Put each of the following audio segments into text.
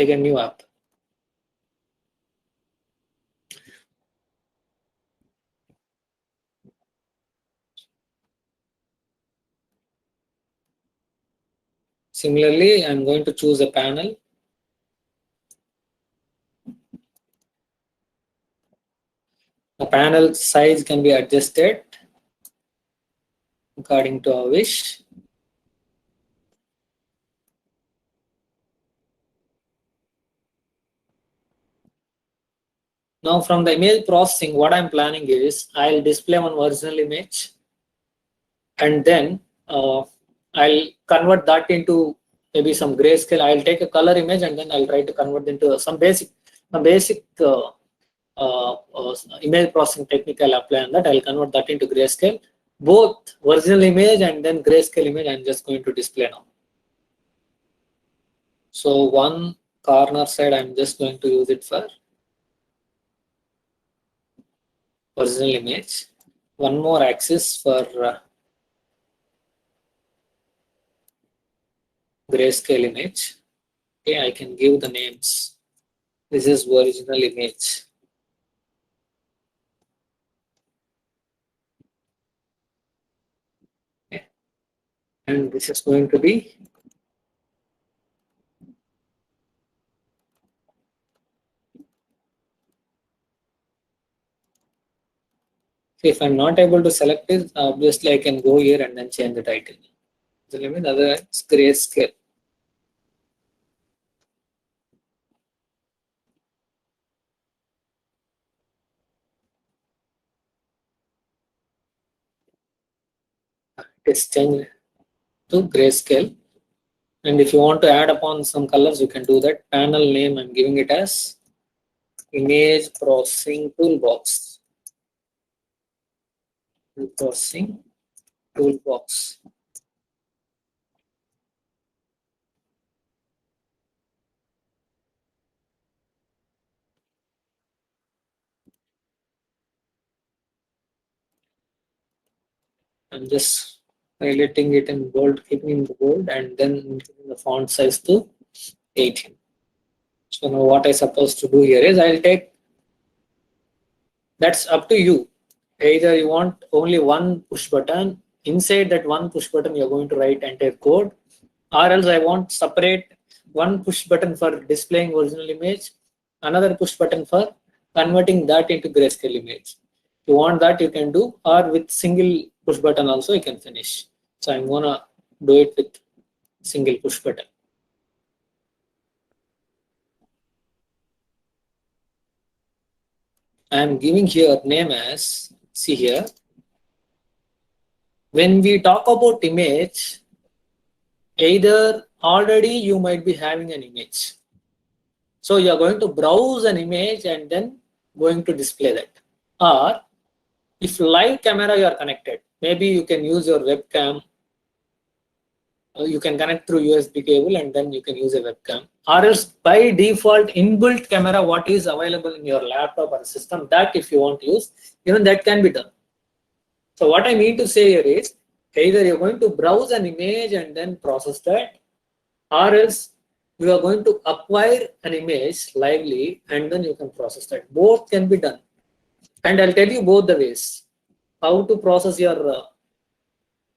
take a new app. Similarly, I'm going to choose a panel. The panel size can be adjusted according to our wish. Now from the image processing, what I'm planning is I'll display one original image and then I'll convert that into maybe some grayscale. I'll take a color image and then I'll try to convert into some basic image processing technique I'll apply on that. I'll convert that into grayscale. Both original image and then grayscale image I'm just going to display now. So one corner side I'm just going to use it for original image. One more axis for grayscale image. Okay, I can give the names. This is original image. Okay. And this is going to be if I'm not able to select it, obviously I can go here and then change the title. So let me otherwise grayscale. It's changed to grayscale. And if you want to add upon some colors, you can do that. Panel name, I'm giving it as image processing toolbox. Processing toolbox. I'm just highlighting it in bold, keeping in the bold, and then increasing the font size to 18. So now what I supposed to do here is I'll take, that's up to you. Either you want only one push button, inside that one push button you're going to write entire code, or else I want separate one push button for displaying original image, another push button for converting that into grayscale image. If you want that, you can do, or with single push button also you can finish. So I'm gonna do it with single push button. I'm giving here name as, see here, when we talk about image, either already you might be having an image. So you're going to browse an image and then going to display that. Or if live camera you are connected, maybe you can use your webcam. You can connect through USB cable and then you can use a webcam. Or else by default inbuilt camera what is available in your laptop or system, that if you want to use, even that can be done. So what I mean to say here is either you're going to browse an image and then process that, or else you are going to acquire an image lively and then you can process that. Both can be done. And I'll tell you both the ways. How to process your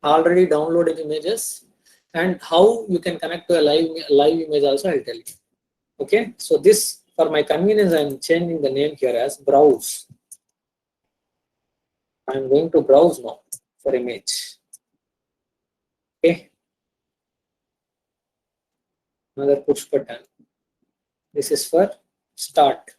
already downloaded images and how you can connect to a live image also I'll tell you. Okay, so this for my convenience I'm changing the name here as browse. I'm going to browse now for image. Okay. Another push button. This is for start.